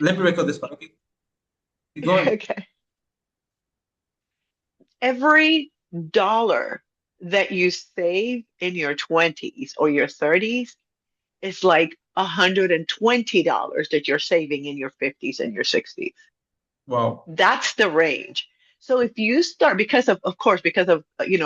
let me record this part. Okay, keep going. Okay. Every dollar that you save in your 20s or your 30s is like $120 that you're saving in your 50s and your 60s. Wow. That's the range. So if you start, of course, because of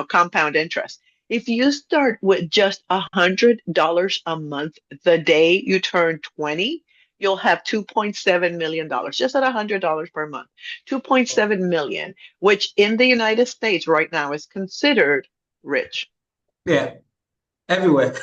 compound interest, if you start with just $100 a month the day you turn 20, you'll have $2.7 million just at $100 per month. 2.7 million, which in the United States right now is considered rich. Yeah, everywhere.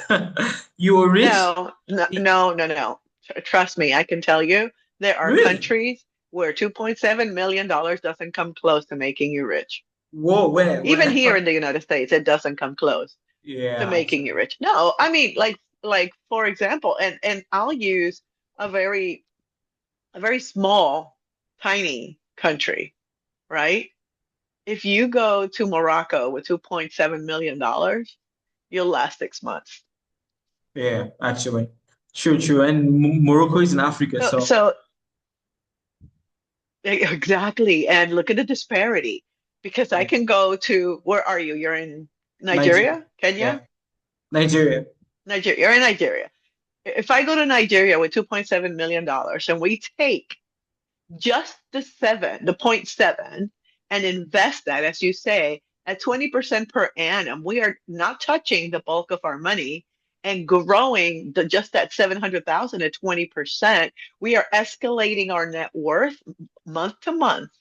You were rich? No, no, no, no, no. Trust me, I can tell you there are Really? countries where $2.7 million doesn't come close to making you rich. Whoa, where? Even Where? here in the United States, it doesn't come close to Yeah, making you actually. rich. No, I mean like for example, and I'll use a very a very small, tiny country, right? If you go to Morocco with $2.7 million, you'll last 6 months. Yeah, actually. True, true. And Morocco is in Africa, So so so exactly. And look at the disparity. Because I yeah. can go to, where are you? You're in Nigeria. Nigeria? Kenya? Yeah. Nigeria. Nigeria. You're in Nigeria. If I go to Nigeria with $2.7 million and we take just the point seven, and invest that, as you say, at 20% per annum, we are not touching the bulk of our money and growing just that 700,000 at 20%. We are escalating our net worth month to month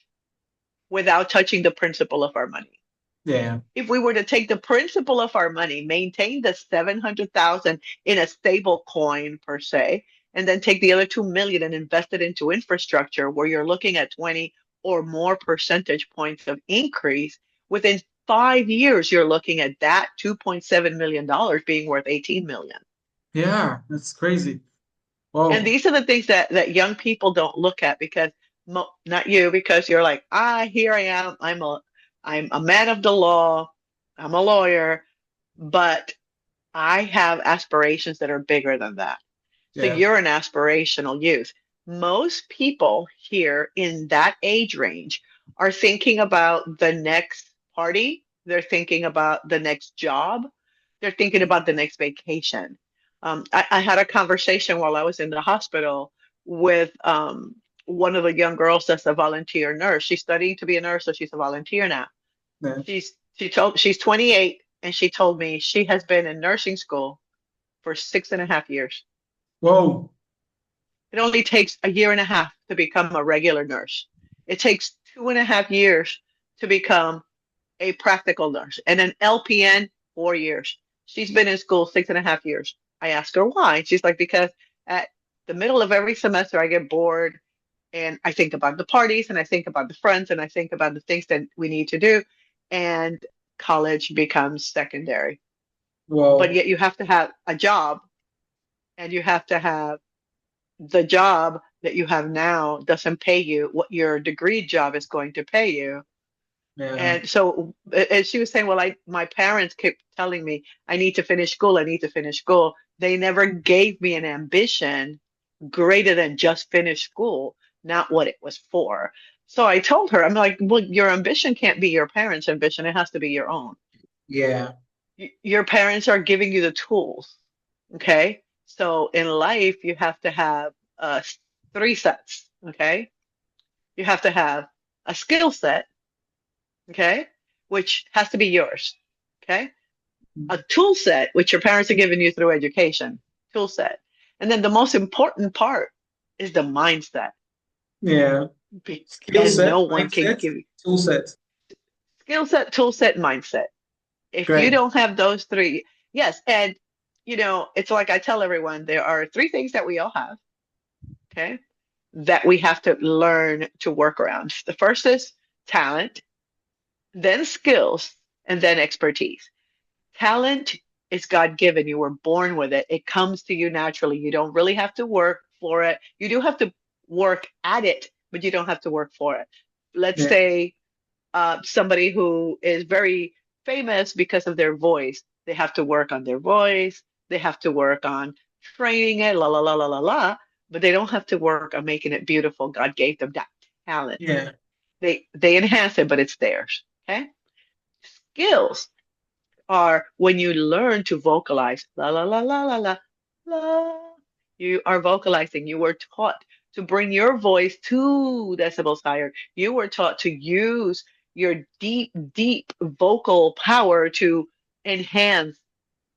without touching the principal of our money. Yeah. If we were to take the principal of our money, maintain the 700,000 in a stable coin per se, and then take the other 2 million and invest it into infrastructure where you're looking at 20 or more percentage points of increase, within 5 years, you're looking at that $2.7 million being worth 18 million. Yeah, that's crazy. And Oh, these are the things that young people don't look at because not you, because you're like, here I am. I'm a man of the law. I'm a lawyer, but I have aspirations that are bigger than that. So yeah. you're an aspirational youth. Most people here in that age range are thinking about the next party. They're thinking about the next job. They're thinking about the next vacation. I had a conversation while I was in the hospital with one of the young girls that's a volunteer nurse. She's studying to be a nurse, so she's a volunteer now. Yeah. She's 28, and she told me she has been in nursing school for 6.5 years. Whoa. It only takes a year and a half to become a regular nurse. It takes 2.5 years to become a practical nurse, and an LPN 4 years. She's been in school 6.5 years. I asked her why. She's like, because at the middle of every semester I get bored and I think about the parties and I think about the friends and I think about the things that we need to do, and college becomes secondary. But Whoa. yet you have to have a job, and you have to have the job that you have now doesn't pay you what your degree job is going to pay you. Yeah. And so, and she was saying, well, my parents kept telling me I need to finish school, I need to finish school. They never gave me an ambition greater than just finish school, not what it was for. So I told her, I'm like, well, your ambition can't be your parents' ambition, it has to be your own. Yeah. Your parents are giving you the tools. Okay. So in life, you have to have three sets. Okay. You have to have a skill set. Okay. Which has to be yours. Okay. A tool set, which your parents are giving you through education, tool set. And then the most important part is the mindset. Yeah. Skill And no set, one can mindset, give you tool set. skill set, tool set, mindset. If you Great. don't have those three, yes. And, it's like I tell everyone, there are three things that we all have. Okay. That we have to learn to work around. The first is talent, then skills, and then expertise. Talent is God given. You were born with it. It comes to you naturally. You don't really have to work for it. You do have to work at it, but you don't have to work for it. Let's Yeah. say somebody who is very famous because of their voice. They have to work on their voice. They have to work on training it, la la la la la la. but they don't have to work on making it beautiful. God gave them that talent. Yeah. They enhance it, but it's theirs. Okay. Skills are when you learn to vocalize. La la la la la la la. You are vocalizing. You were taught to bring your voice 2 decibels higher. You were taught to use your deep, deep vocal power to enhance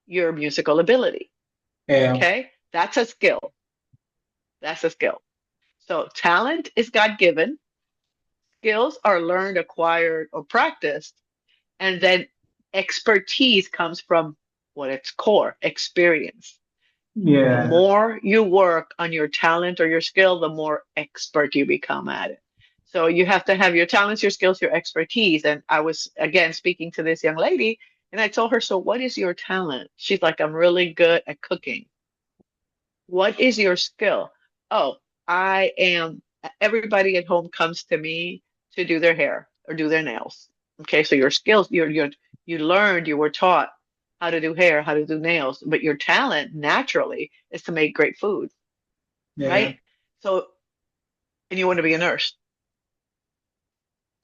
your musical ability. Yeah. Okay? That's a skill. That's a skill. So talent is God given. Skills are learned, acquired, or practiced. And then expertise comes from what its core, experience. The Yeah. more you work on your talent or your skill, the more expert you become at it. So you have to have your talents, your skills, your expertise. And I was again speaking to this young lady and I told her, so what is your talent? She's like, I'm really good at cooking. What is your skill? Oh, I am, everybody at home comes to me to do their hair or do their nails. Okay, so your skills, you learned, you were taught how to do hair, how to do nails, but your talent naturally is to make great food, Yeah. right? So, and you want to be a nurse.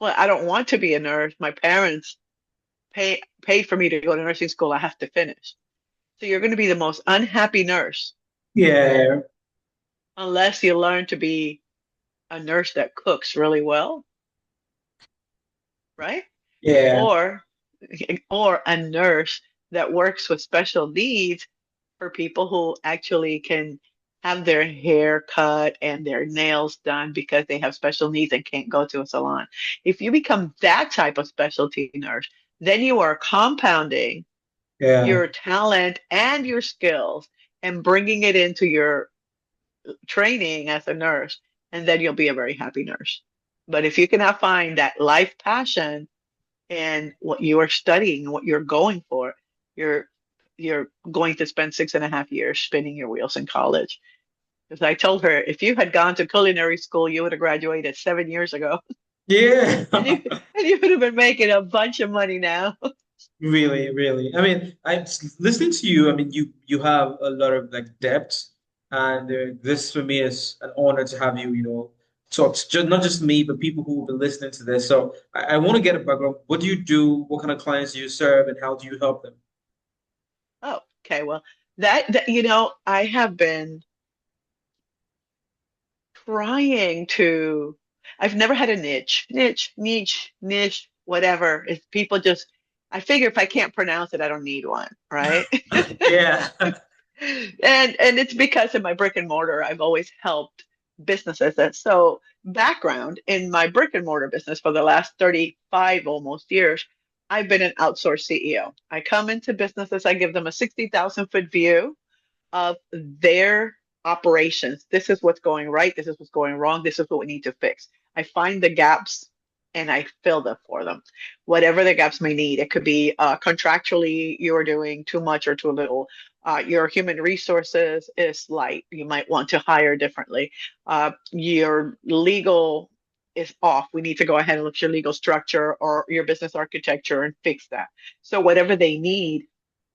Well, I don't want to be a nurse. My parents paid for me to go to nursing school. I have to finish. So you're going to be the most unhappy nurse Yeah. unless you learn to be a nurse that cooks really well, right? Yeah. Or or a nurse that works with special needs for people who actually can have their hair cut and their nails done because they have special needs and can't go to a salon. If you become that type of specialty nurse, then you are compounding Yeah. your talent and your skills and bringing it into your training as a nurse, and then you'll be a very happy nurse. But if you cannot find that life passion in what you are studying, what you're going for, you're you're going to spend 6.5 years spinning your wheels in college. Because I told her, if you had gone to culinary school, you would have graduated 7 years ago, Yeah. and you would have been making a bunch of money now. Really, really. I mean, I listening to you. I mean, you have a lot of like depth, and this for me is an honor to have you. Talk to just not just me, but people who will be listening to this. So I want to get a background. What do you do? What kind of clients do you serve, and how do you help them? Oh, okay. Well, that I have been trying to. I've never had a niche, whatever. If people just, I figure if I can't pronounce it, I don't need one, right? Yeah, And it's because of my brick and mortar. I've always helped businesses. And so background in my brick and mortar business for the last 35 almost years, I've been an outsourced CEO. I come into businesses, I give them a 60,000 foot view of their operations. This is what's going right. This is what's going wrong. This is what we need to fix. I find the gaps and I fill them for them, whatever the gaps may need. It could be contractually you're doing too much or too little. Your human resources is light. You might want to hire differently. Your legal is off. We need to go ahead and look at your legal structure or your business architecture and fix that. So whatever they need,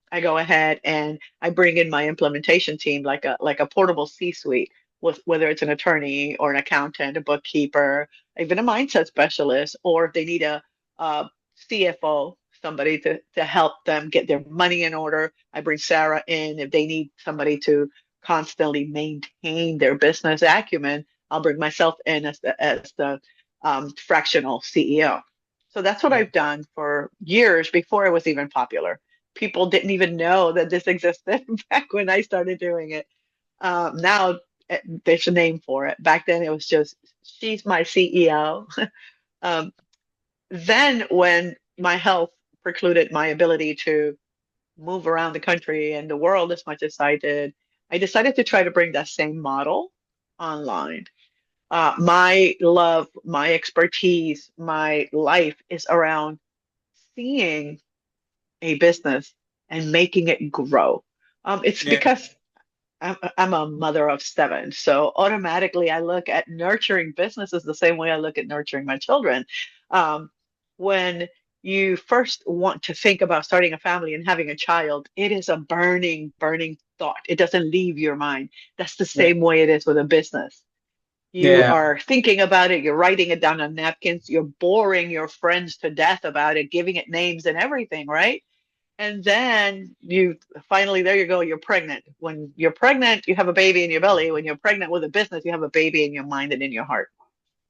I go ahead and I bring in my implementation team, like a portable C-suite, with whether it's an attorney or an accountant, a bookkeeper, even a mindset specialist, or if they need a CFO, somebody to help them get their money in order. I bring Sarah in. If they need somebody to constantly maintain their business acumen, I'll bring myself in as the fractional CEO. So that's what yeah, I've done for years before it was even popular. People didn't even know that this existed back when I started doing it. Now there's a name for it. Back then it was just, she's my CEO. Um, then when my health precluded my ability to move around the country and the world as much as I did, I decided to try to bring that same model online. My love, my expertise, my life is around seeing a business and making it grow. It's yeah, because I'm a mother of seven. So automatically I look at nurturing businesses the same way I look at nurturing my children. Um, when you first want to think about starting a family and having a child, it is a burning, burning thought. It doesn't leave your mind. That's the Yeah. same way it is with a business. You Yeah. are thinking about it, you're writing it down on napkins, you're boring your friends to death about it, giving it names and everything, right? And then you finally, there you go, you're pregnant. When you're pregnant, you have a baby in your belly. When you're pregnant with a business, you have a baby in your mind and in your heart,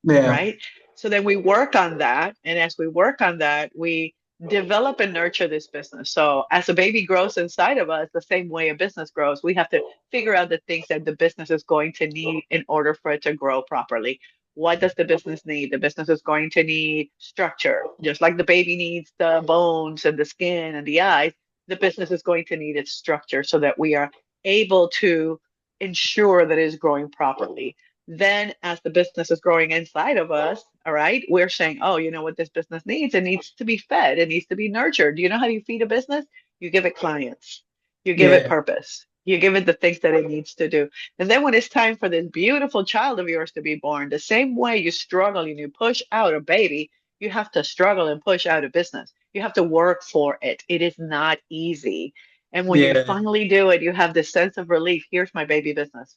Yeah. right? So then we work on that. And as we work on that, we develop and nurture this business. So as a baby grows inside of us, the same way a business grows, we have to figure out the things that the business is going to need in order for it to grow properly. What does the business need? The business is going to need structure, just like the baby needs the bones and the skin and the eyes. The business is going to need its structure so that we are able to ensure that it is growing properly. Then as the business is growing inside of us, all right, we're saying, oh, you know what this business needs? It needs to be fed, it needs to be nurtured. Do you know how you feed a business? You give it clients, you give it Yeah. purpose, you give it the things that it needs to do. And then when it's time for this beautiful child of yours to be born, the same way you struggle and you push out a baby, you have to struggle and push out a business. You have to work for it. It is not easy. And when you Yeah. finally do it, you have this sense of relief. Here's my baby business,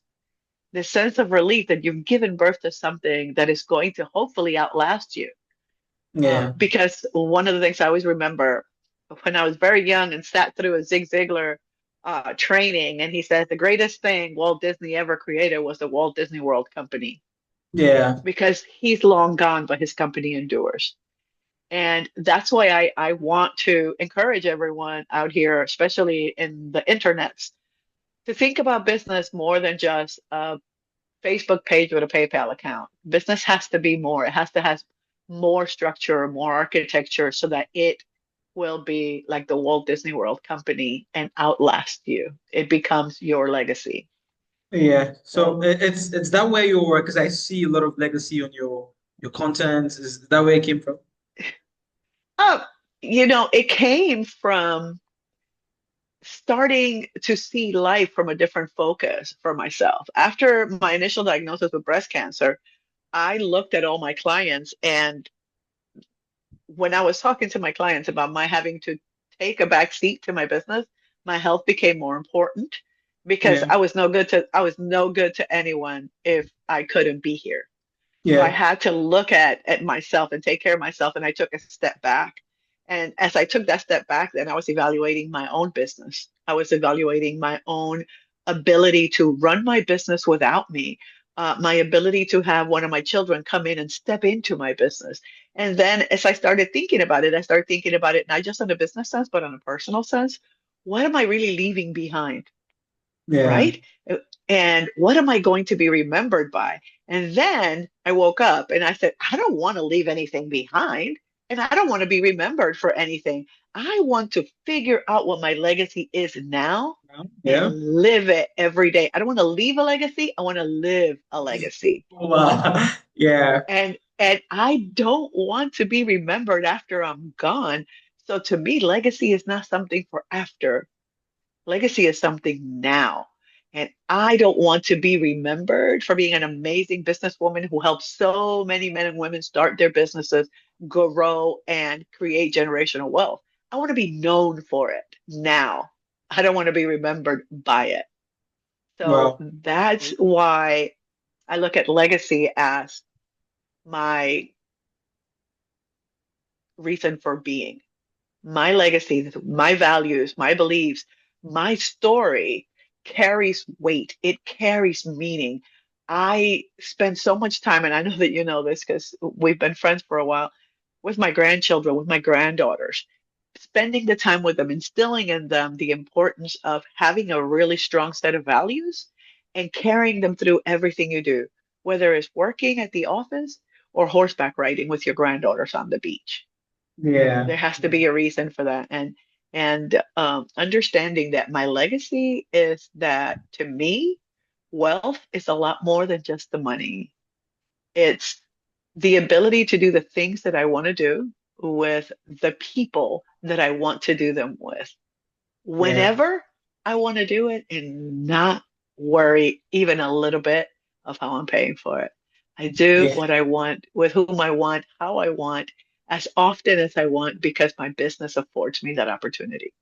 the sense of relief that you've given birth to something that is going to hopefully outlast you. Yeah. Because one of the things I always remember when I was very young and sat through a Zig Ziglar training, and he says the greatest thing Walt Disney ever created was the Walt Disney World Company, Yeah. because he's long gone, but his company endures. And that's why I want to encourage everyone out here, especially in the internets, to think about business more than just a Facebook page with a PayPal account. Business has to be more. It has to have more structure, more architecture, so that it will be like the Walt Disney World Company and outlast you. It becomes your legacy. Yeah. So So, it's that way you work because I see a lot of legacy on your content. Is that where it came from? uh, it came from starting to see life from a different focus for myself. After my initial diagnosis with breast cancer, I looked at all my clients, and when I was talking to my clients about my having to take a back seat to my business, my health became more important, because Yeah. I was no good to anyone if I couldn't be here. So I Yeah. had to look at myself and take care of myself. And I took a step back. And as I took that step back, then I was evaluating my own business. I was evaluating my own ability to run my business without me, my ability to have one of my children come in and step into my business. And then as I started thinking about it, I started thinking about it not just in a business sense, but in a personal sense. What am I really leaving behind? Yeah. Right? And what am I going to be remembered by? And then I woke up and I said, I don't want to leave anything behind, and I don't want to be remembered for anything. I want to figure out what my legacy is now Yeah. and live it every day. I don't want to leave a legacy. I want to live a legacy. Wow. Yeah. And I don't want to be remembered after I'm gone. So to me, legacy is not something for after. Legacy is something now. And I don't want to be remembered for being an amazing businesswoman who helped so many men and women start their businesses, grow, and create generational wealth. I want to be known for it now. I don't want to be remembered by it. So Wow. that's why I look at legacy as my reason for being. My legacy, my values, my beliefs, my story carries weight. It carries meaning. I spend so much time, and I know that you know this because we've been friends for a while, with my grandchildren, with my granddaughters, spending the time with them, instilling in them the importance of having a really strong set of values and carrying them through everything you do, whether it's working at the office or horseback riding with your granddaughters on the beach. Yeah. There has to be a reason for that. And understanding that my legacy is that, to me, wealth is a lot more than just the money. It's the ability to do the things that I want to do with the people that I want to do them with, Yeah. whenever I want to do it, and not worry even a little bit of how I'm paying for it. I do Yeah. what I want with whom I want, how I want, as often as I want because my business affords me that opportunity.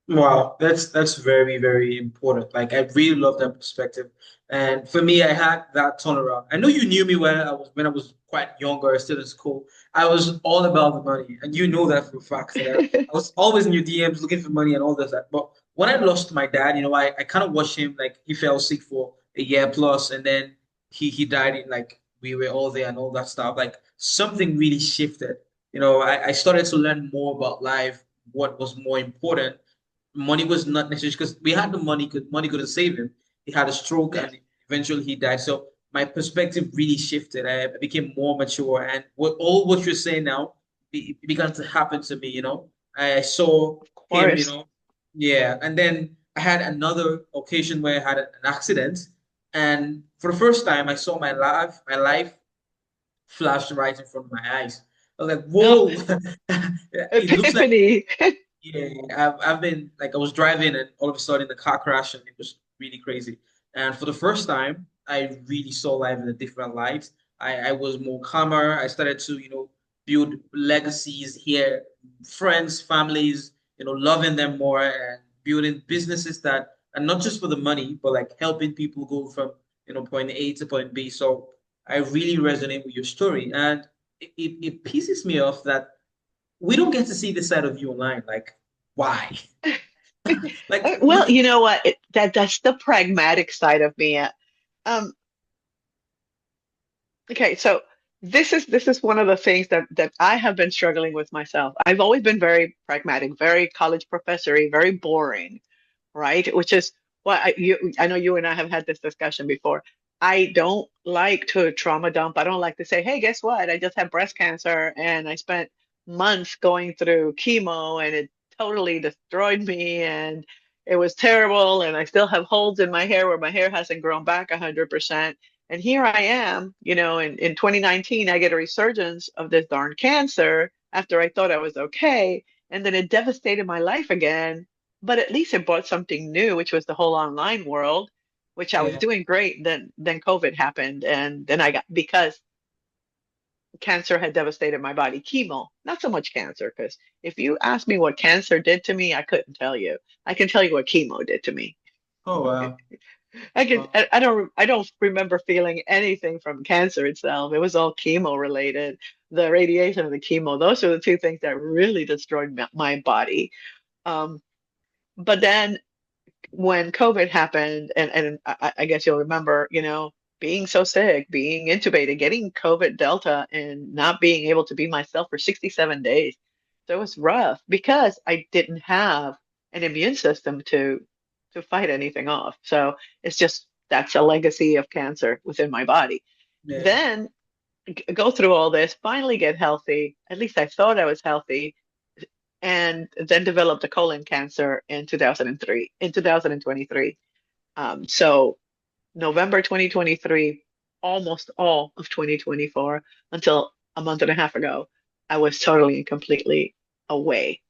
Wow, that's very, very important. Like I really love that perspective. And for me, I had that turnaround. I know you knew me when I was quite younger, still in school. I was all about the money, and you know that for a fact that I was always in your DMs looking for money and all this that. But when I lost my dad, I kind of watched him like he fell sick for a year plus, and then he died in like we were all there and all that stuff. Like something really shifted. I started to learn more about life, what was more important. Money was not necessary because we had the money, could money couldn't save him. He had a stroke Yes, and eventually he died. So my perspective really shifted. I became more mature, and what you're saying now began to happen to me. I saw of him. course. Yeah, and then I had another occasion where I had an accident, and for the first time, I saw my life flash right in front of my eyes. I was like, Oh, "Whoa!" It looks like epiphany. yeah, I've been like I was driving and all of a sudden the car crashed and it was really crazy. And for the first time, I really saw life in a different light. I was more calmer. I started to, build legacies here, friends, families, loving them more and building businesses that are not just for the money, but like helping people go from, point A to point B. So I really resonate with your story. And it pisses me off that we don't get to see this side of you online. Like, why? Like, Well, look at you know what? That's the pragmatic side of me. Um, okay, so this is one of the things that I have been struggling with myself. I've always been very pragmatic, very college professory, very boring, right? Which is what I know you and I have had this discussion before. I don't like to trauma dump. I don't like to say, hey, guess what? I just had breast cancer and I spent months going through chemo and it totally destroyed me and it was terrible and I still have holes in my hair where my hair hasn't grown back 100%. And here I am, in 2019, I get a resurgence of this darn cancer after I thought I was okay. And then it devastated my life again, but at least it brought something new, which was the whole online world, which I was yeah. doing great. Then COVID happened, and then I got because cancer had devastated my body. Chemo, not so much cancer, because if you ask me what cancer did to me, I couldn't tell you. I can tell you what chemo did to me. Oh wow. I can. Wow. I don't remember feeling anything from cancer itself. It was all chemo related. The radiation of the chemo. Those are the two things that really destroyed my body. Um, but then when COVID happened, and I guess you'll remember, being so sick, being intubated, getting COVID Delta, and not being able to be myself for 67 days. So it was rough because I didn't have an immune system to fight anything off. So it's just that's a legacy of cancer within my body. Yeah. Then go through all this, finally get healthy. At least I thought I was healthy, and then developed a colon cancer in 2003, in 2023. So November 2023, almost all of 2024 until a month and a half ago, I was totally and completely away.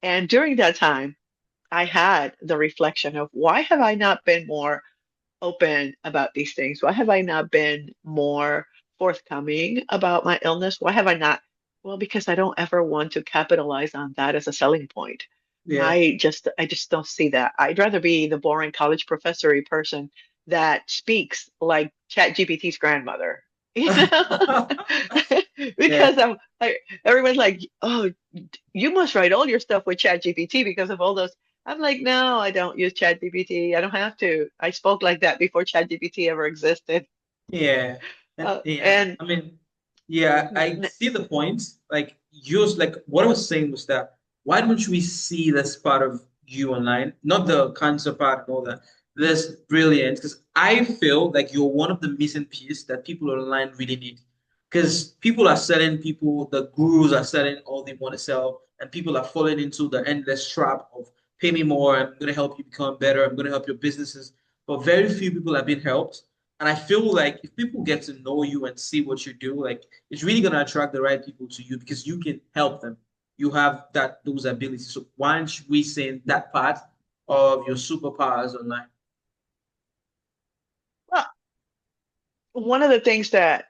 And during that time, I had the reflection of why have I not been more open about these things? Why have I not been more forthcoming about my illness? Why have I not? Well, because I don't ever want to capitalize on that as a selling point. Yeah. I just don't see that. I'd rather be the boring college professory person that speaks like ChatGPT's grandmother. You know? Yeah. Because I'm like everyone's like, "Oh, you must write all your stuff with ChatGPT because of all those." I'm like, "No, I don't use ChatGPT. I don't have to. I spoke like that before ChatGPT ever existed." Yeah. Yeah. And I mean, yeah, I see the point. Like yours, like what I was saying was that why don't we see this part of you online? Not the cancer part and all that. This brilliant because I feel like you're one of the missing pieces that people online really need. Because people are selling people, the gurus are selling all they want to sell, and people are falling into the endless trap of pay me more, I'm gonna help you become better, I'm gonna help your businesses. But very few people have been helped. And I feel like if people get to know you and see what you do, like it's really gonna attract the right people to you because you can help them. You have those abilities. So why aren't we saying that part of your superpowers online? well, one of the things that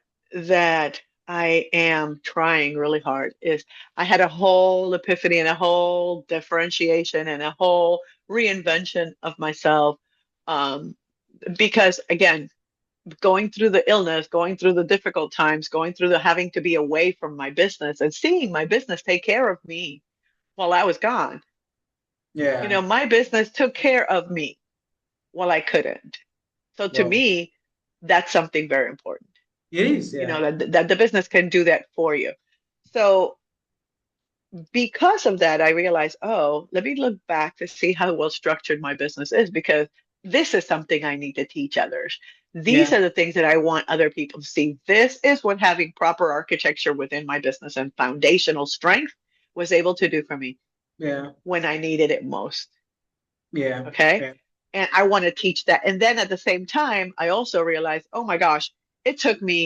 I am trying really hard is I had a whole epiphany and a whole differentiation and a whole reinvention of myself. Um, because again, going through the illness, going through the difficult times, going through the having to be away from my business and seeing my business take care of me while I was gone. Yeah. My business took care of me while I couldn't. So to Well, me, that's something very important. it is. Yeah. That the business can do that for you. So because of that, I realized, oh, let me look back to see how well structured my business is because this is something I need to teach others. These Yeah. are the things that I want other people to see. This is what having proper architecture within my business and foundational strength was able to do for me Yeah. when I needed it most. Yeah. Okay. Yeah. And I want to teach that. And then at the same time, I also realized, oh my gosh, it took me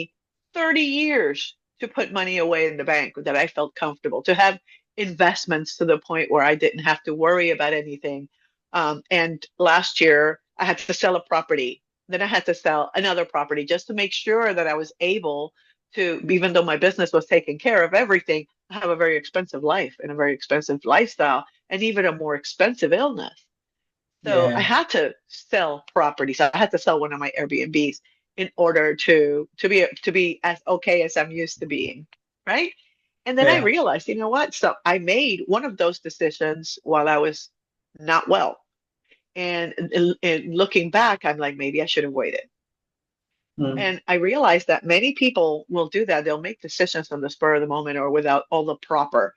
30 years to put money away in the bank that I felt comfortable, to have investments to the point where I didn't have to worry about anything. And last year, I had to sell a property. Then I had to sell another property just to make sure that I was able to, even though my business was taking care of everything, I have a very expensive life and a very expensive lifestyle and even a more expensive illness. So I Yeah. had to sell property. So I had to sell one of my Airbnbs in order to be as okay as I'm used to being, right? And then I Yeah. realized, you know what? So I made one of those decisions while I was not well. And in looking back, I'm like, maybe I should have waited. Mm. And I realized that many people will do that. They'll make decisions on the spur of the moment or without all the proper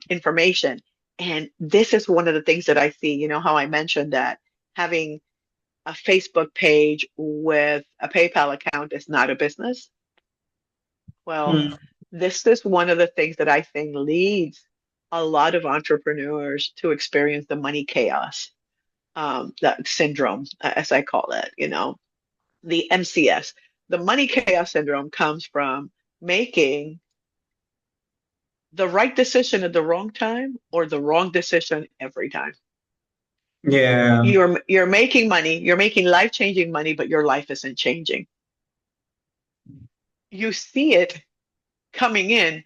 information. And this is one of the things that I see. You know how I mentioned that having a Facebook page with a PayPal account is not a business? Well, Mm. this is one of the things that I think leads a lot of entrepreneurs to experience the money chaos, that syndrome, as I call it, the MCS. The money chaos syndrome comes from making the right decision at the wrong time or the wrong decision every time. Yeah. You're making money, you're making life-changing money, but your life isn't changing. You see it coming in,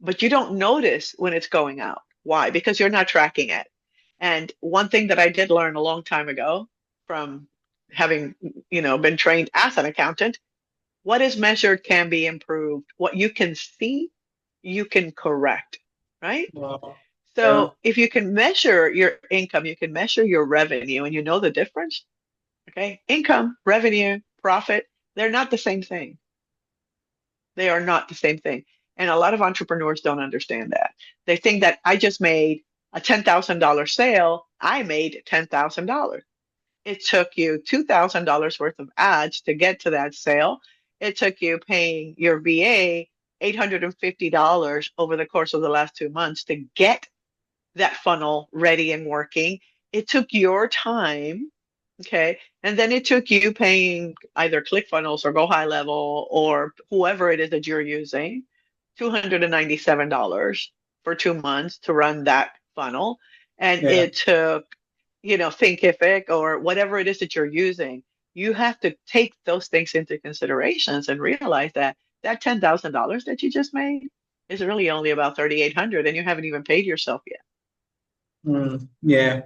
but you don't notice when it's going out. Why? Because you're not tracking it. And one thing that I did learn a long time ago from having, been trained as an accountant, what is measured can be improved. What you can see, you can correct, right? Well, yeah. So if you can measure your income, you can measure your revenue and you know the difference, okay? Income, revenue, profit, they're not the same thing. They are not the same thing. And a lot of entrepreneurs don't understand that. They think that I just made a $10,000 sale. I made $10,000. It took you $2,000 worth of ads to get to that sale. It took you paying your VA $850 over the course of the last 2 months to get that funnel ready and working. It took your time. Okay. And then it took you paying either ClickFunnels or Go High Level or whoever it is that you're using $297 for 2 months to run that funnel. And Yeah. it took, Thinkific or whatever it is that you're using. You have to take those things into considerations and realize that that $10,000 that you just made is really only about 3,800 and you haven't even paid yourself yet. Mm. Yeah.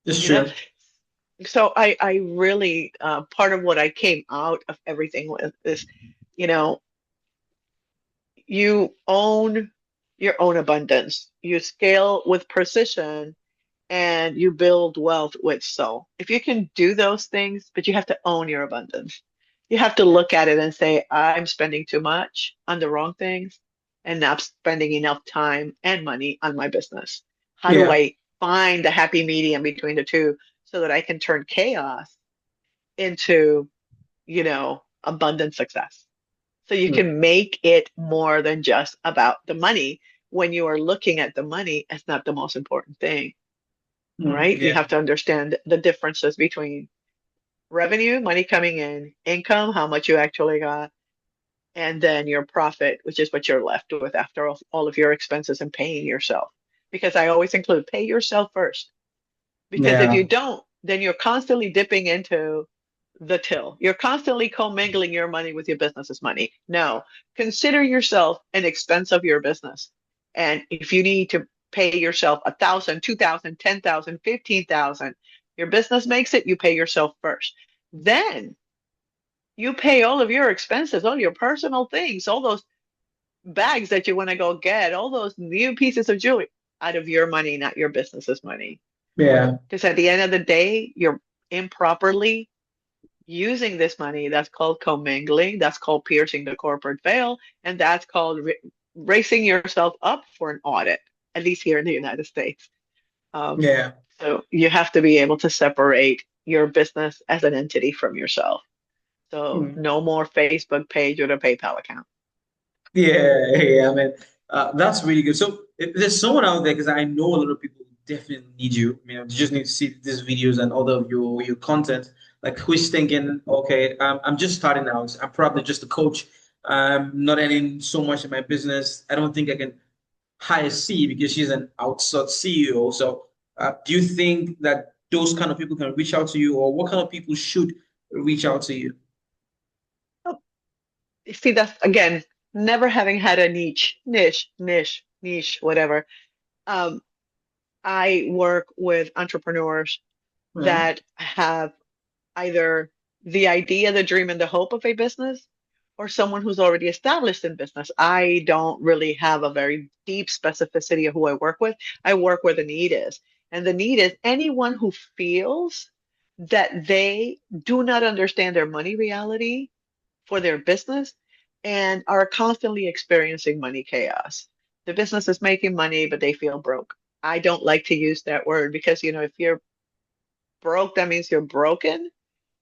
It's You know, true. so I really part of what I came out of everything with is, you know, you own your own abundance. You scale with precision and you build wealth with soul. If you can do those things, but you have to own your abundance. You have to look at it and say, I'm spending too much on the wrong things and not spending enough time and money on my business. How do Yeah. I find the happy medium between the two so that I can turn chaos into, abundant success? So you Mm. can make it more than just about the money. When you are looking at the money, it's not the most important thing. All Mm. right. You Yeah. have to understand the differences between revenue, money coming in, income, how much you actually got, and then your profit, which is what you're left with after all of your expenses and paying yourself. Because I always include pay yourself first. Because if Yeah. you don't, then you're constantly dipping into. the till. You're constantly commingling your money with your business's money. No, consider yourself an expense of your business. And if you need to pay yourself 1,000, 2,000, 10,000, 15,000, your business makes it, you pay yourself first. Then you pay all of your expenses, all your personal things, all those bags that you want to go get, all those new pieces of jewelry out of your money, not your business's money. Yeah. Because at the end of the day, you're improperly using this money. That's called commingling. That's called piercing the corporate veil. And that's called racing yourself up for an audit, at least here in the United States. Um, Yeah. so you have to be able to separate your business as an entity from yourself. So Hmm. no more Facebook page or a PayPal account. Yeah, yeah, I mean, that's really good. So if there's someone out there, because I know a lot of people definitely need you. You know, they just need to see these videos and all of your content. Like who's thinking, okay, I'm just starting out. I'm probably just a coach. I'm not earning so much in my business. I don't think I can hire C because she's an outsourced CEO. So do you think that those kind of people can reach out to you, or what kind of people should reach out to you? Oh, see, that's again, never having had a niche, whatever. Um, I work with entrepreneurs Yeah, that have either the idea, the dream, and the hope of a business, or someone who's already established in business. I don't really have a very deep specificity of who I work with. I work where the need is. And the need is anyone who feels that they do not understand their money reality for their business and are constantly experiencing money chaos. The business is making money, but they feel broke. I don't like to use that word because, if you're broke, that means you're broken.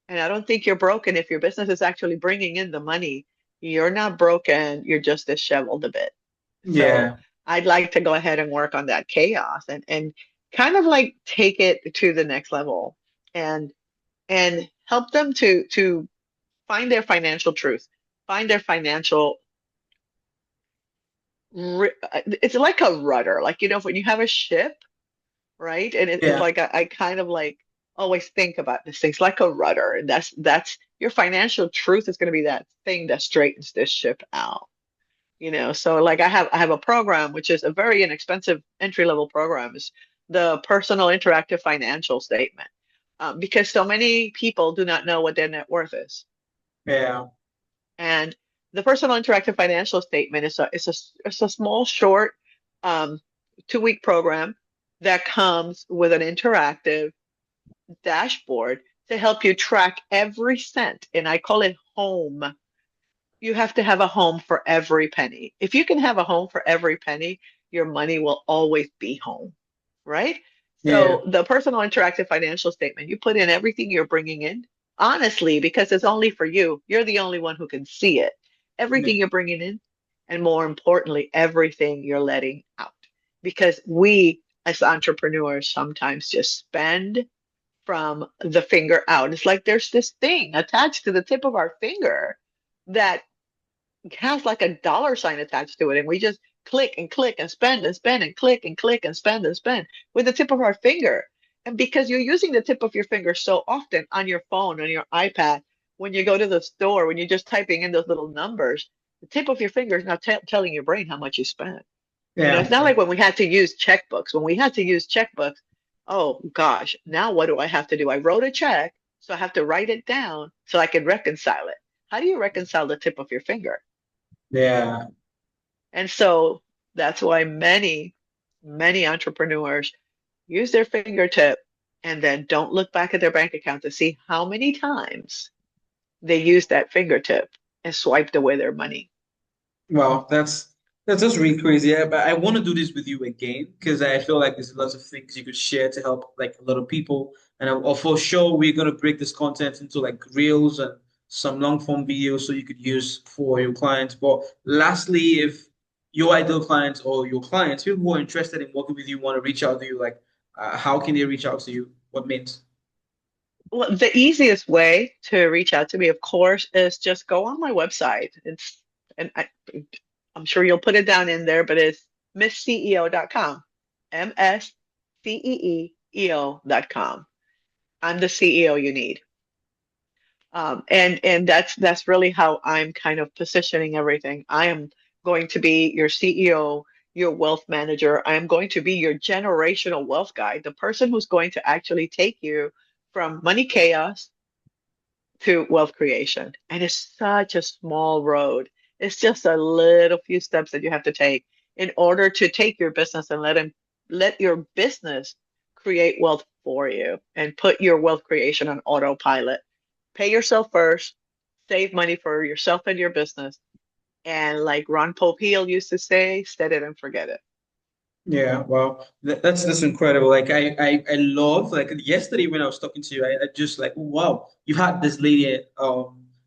And I don't think you're broken if your business is actually bringing in the money. You're not broken, you're just disheveled a bit. So yeah, I'd like to go ahead and work on that chaos and kind of like take it to the next level and and help them to find their financial truth, find their financial it's like a rudder. Like, when you have a ship, right? And it's yeah, like I kind of like always think about this things like a rudder, and that's your financial truth is going to be that thing that straightens this ship out. So like I have a program which is a very inexpensive entry level program, is the personal interactive financial statement, because so many people do not know what their net worth is. yeah, And the personal interactive financial statement is a small, short, um, 2-week program that comes with an interactive dashboard to help you track every cent. And I call it home. You have to have a home for every penny. If you can have a home for every penny, your money will always be home, right? yeah, So the personal interactive financial statement, you put in everything you're bringing in, honestly, because it's only for you. You're the only one who can see it. yeah, Everything you're bringing in, and more importantly, everything you're letting out. Because we, as entrepreneurs, sometimes just spend from the finger out. It's like there's this thing attached to the tip of our finger that has like a dollar sign attached to it, and we just click and click and spend and spend and click and click and spend and spend with the tip of our finger. And because you're using the tip of your finger so often on your phone, on your iPad, when you go to the store, when you're just typing in those little numbers, the tip of your finger is not telling your brain how much you spent. yeah, It's not like when we had to use checkbooks. When we had to use checkbooks, oh gosh, now what do I have to do? I wrote a check, so I have to write it down so I can reconcile it. How do you reconcile the tip of your finger? yeah. And so that's why many entrepreneurs use their fingertip and then don't look back at their bank account to see how many times they used that fingertip and swiped away their money. Well, that's just really crazy. Yeah, but I want to do this with you again because I feel like there's lots of things you could share to help like a lot of people. And for sure, we're gonna break this content into like reels and some long form videos so you could use for your clients. But lastly, if your ideal clients or your clients, people who are interested in working with you, want to reach out to you, like how can they reach out to you? What means? Well, the easiest way to reach out to me, of course, is just go on my website. I'm sure you'll put it down in there, but it's missceo.com. MSCEEO.com. I'm the CEO you need. And that's really how I'm kind of positioning everything. I am going to be your CEO, your wealth manager. I am going to be your generational wealth guy, the person who's going to actually take you from money chaos to wealth creation. And it's such a small road. It's just a little few steps that you have to take in order to take your business and let your business create wealth for you and put your wealth creation on autopilot. Pay yourself first, save money for yourself and your business. And like Ron Popeil used to say, set it and forget it. Yeah, well, that's incredible. Like I love like yesterday when I was talking to you, I just like, oh, wow, you've had this lady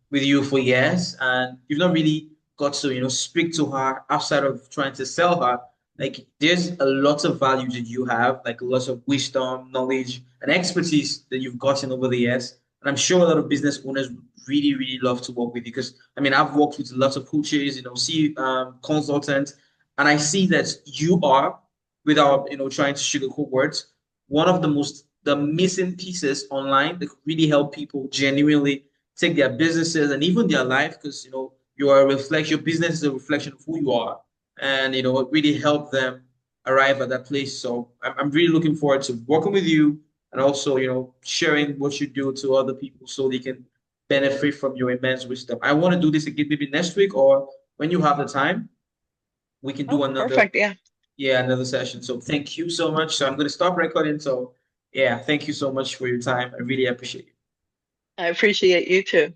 with you for years, and you've not really got to speak to her outside of trying to sell her. Like there's a lot of value that you have, like lots of wisdom, knowledge, and expertise that you've gotten over the years. And I'm sure a lot of business owners would really, really love to work with you because I mean I've worked with lots of coaches, see consultants, and I see that you are without trying to sugarcoat words. One of the missing pieces online that could really help people genuinely take their businesses and even their life, because you are a reflection. Your business is a reflection of who you are, and it really help them arrive at that place. So I'm really looking forward to working with you and also sharing what you do to other people so they can benefit from your immense wisdom. I want to do this again maybe next week or when you have the time. We can do Oh, another perfect. Yeah. yeah, another session. So thank you so much. So I'm going to stop recording. So yeah, thank you so much for your time. I really appreciate it. I appreciate you too.